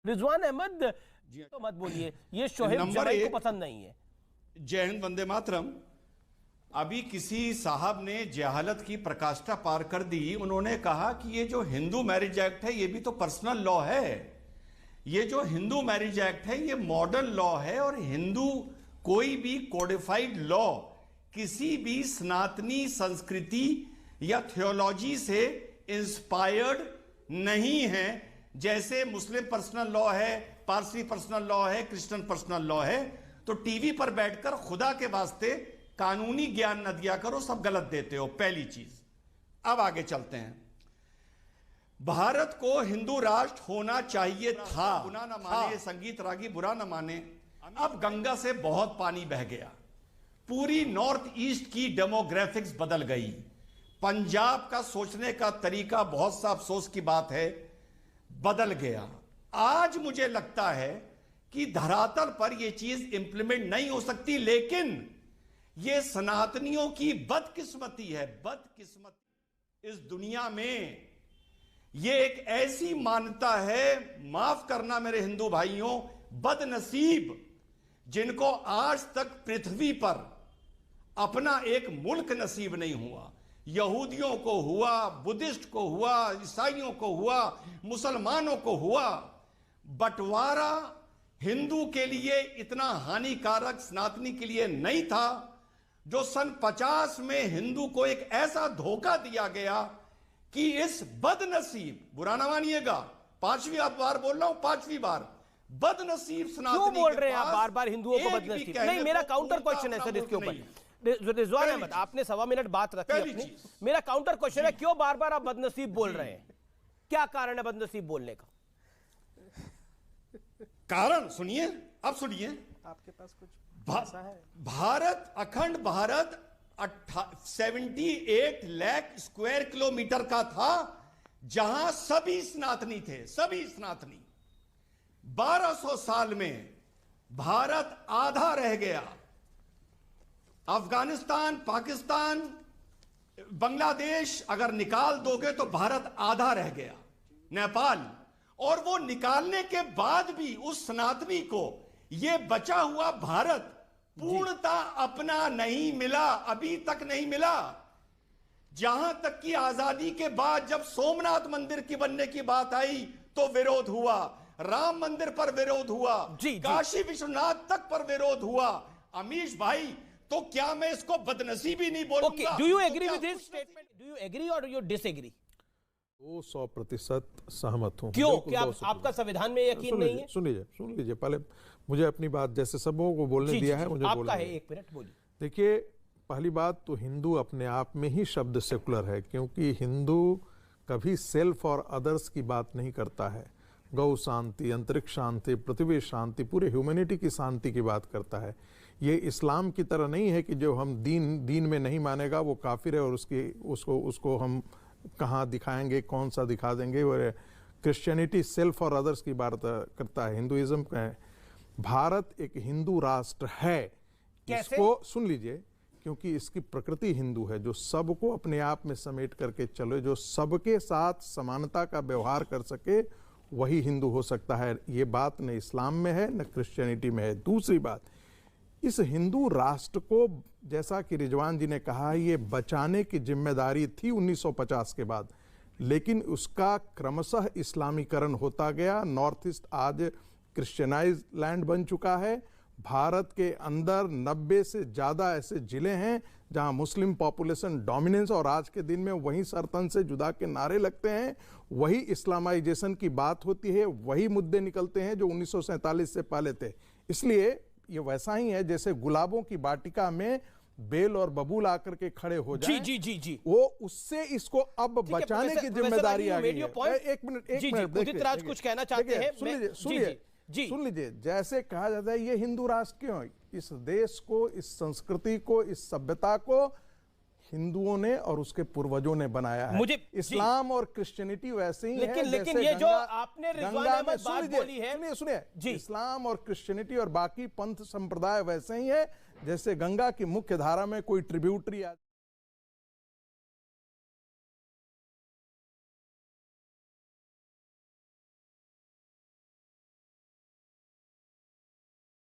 रिजवान अहमद तो मत बोलिए, ये शोहेब जमाई को पसंद नहीं है। जय हिंद, वंदे मातरम। अभी किसी साहब ने जहालत की प्रकाष्ठा पार कर दी। उन्होंने कहा कि ये जो हिंदू मैरिज एक्ट है ये भी तो पर्सनल लॉ है। ये जो हिंदू मैरिज एक्ट है ये मॉडर्न लॉ है, और हिंदू कोई भी कोडिफाइड लॉ किसी भी सनातनी संस्कृति या थियोलॉजी से इंस्पायर्ड नहीं है। जैसे मुस्लिम पर्सनल लॉ है, पारसी पर्सनल लॉ है, क्रिश्चियन पर्सनल लॉ है। तो टीवी पर बैठकर खुदा के वास्ते कानूनी ज्ञान न दिया करो, सब गलत देते हो, पहली चीज। अब आगे चलते हैं। भारत को हिंदू राष्ट्र होना चाहिए था, बुरा न माने संगीत रागी, बुरा न माने। अब गंगा से बहुत पानी बह गया, पूरी नॉर्थ ईस्ट की डेमोग्राफिक्स बदल गई। पंजाब का सोचने का तरीका, बहुत सा अफसोस की बात है, बदल गया। आज मुझे लगता है कि धरातल पर यह चीज इंप्लीमेंट नहीं हो सकती, लेकिन यह सनातनियों की बदकिस्मती है। बदकिस्मती इस दुनिया में यह एक ऐसी मान्यता है, माफ करना मेरे हिंदू भाइयों, बदनसीब जिनको आज तक पृथ्वी पर अपना एक मुल्क नसीब नहीं हुआ। यहूदियों को हुआ, बुद्धिस्ट को हुआ, ईसाइयों को हुआ, मुसलमानों को हुआ। बंटवारा हिंदू के लिए इतना हानिकारक सनातनी के लिए नहीं था, जो सन 50 में हिंदू को एक ऐसा धोखा दिया गया कि इस बदनसीब, बुरा ना मानिएगा, पांचवी बार बोल रहा हूं, पांचवी बार, बदनसीब सनातनी क्यों बोल रहे हैं आप बार बार हिंदुओं को बदनसीब? नहीं, मेरा काउंटर क्वेश्चन है सर इसके ऊपर। रिजवान अहमद, आपने 1.25 मिनट बात रखी अपनी। मेरा काउंटर क्वेश्चन है, क्यों बार बार आप बदनसीब बोल रहे हैं? क्या कारण है बदनसीब बोलने का? कारण सुनिए, अब सुनिए। आपके पास कुछ भारत, अखंड भारत 78 लाख स्क्वायर किलोमीटर का था, जहां सभी सनातनी थे, सभी सनातनी। 1200 साल में भारत आधा रह गया। अफगानिस्तान, पाकिस्तान, बांग्लादेश अगर निकाल दोगे तो भारत आधा रह गया, नेपाल। और वो निकालने के बाद भी उस सनातनी को ये बचा हुआ भारत पूर्णता अपना नहीं मिला, अभी तक नहीं मिला। जहां तक कि आजादी के बाद जब सोमनाथ मंदिर की बनने की बात आई तो विरोध हुआ, राम मंदिर पर विरोध हुआ, काशी विश्वनाथ तक पर विरोध हुआ। अमीश भाई, तो क्या मैं इसको बदनसीबी नहीं बोलूंगा? Do you agree with this statement? Do you agree और यू डिसएग्री? 100% सहमत हूं। क्यों? क्या आपका संविधान में यकीन नहीं है? सुन लीजिए, पहले मुझे अपनी बात जैसे सबों को बोलने दिया है, मुझे आपका है, 1 मिनट बोलिए। देखिए, पहली बात तो हिंदू अपने आप में ही शब्द सेकुलर है, क्योंकि हिंदू कभी सेल्फ और अदर्स की बात नहीं करता है। गौ शांति, अंतरिक्ष शांति, पृथ्वी शांति, पूरे ह्यूमैनिटी की शांति की बात करता है। ये इस्लाम की तरह नहीं है कि जो हम दीन में नहीं मानेगा वो काफिर है और उसको हम कहाँ दिखाएंगे, कौन सा दिखा देंगे। और क्रिश्चियनिटी सेल्फ और अदर्स की बात करता है, हिंदुइज्म का है। भारत एक हिंदू राष्ट्र है। इसको सुन लीजिए, क्योंकि इसकी प्रकृति हिंदू है, जो सबको अपने आप में समेट करके चले, जो सबके साथ समानता का व्यवहार कर सके, वही हिंदू हो सकता है। ये बात न इस्लाम में है न क्रिश्चियनिटी में है। दूसरी बात, इस हिंदू राष्ट्र को, जैसा कि रिजवान जी ने कहा, ये बचाने की जिम्मेदारी थी 1950 के बाद, लेकिन उसका क्रमशः इस्लामीकरण होता गया। नॉर्थ ईस्ट आज क्रिश्चियनाइज लैंड बन चुका है। भारत के अंदर 90 से ज़्यादा ऐसे जिले हैं जहां मुस्लिम पॉपुलेशन डोमिनेंस, और आज के दिन में वही सरतन से जुदा के नारे लगते हैं, वही इस्लामाइजेशन की बात होती है, वही मुद्दे निकलते हैं जो 1947 से पहले थे। इसलिए ये वैसा ही है जैसे गुलाबों की वाटिका में बेल और बबूल आकर के खड़े हो जाएं। जी। वो उससे इसको अब बचाने की जिम्मेदारी आ गई है। एक मिनट उदित राज कुछ कहना चाहते हैं। सुन लीजिए, जैसे कहा जाता है ये हिंदू राष्ट्र क्यों? इस देश को, इस संस्कृति को, इस सभ्यता को हिंदुओं ने और उसके पूर्वजों ने बनाया है। इस्लाम और क्रिश्चियनिटी वैसे ही है, लेकिन ये जो आपने रिजवान अहमद बात बोली है, सुनिए, इस्लाम और क्रिश्चियनिटी और बाकी पंथ संप्रदाय वैसे ही है जैसे गंगा की मुख्य धारा में कोई ट्रिब्यूटरी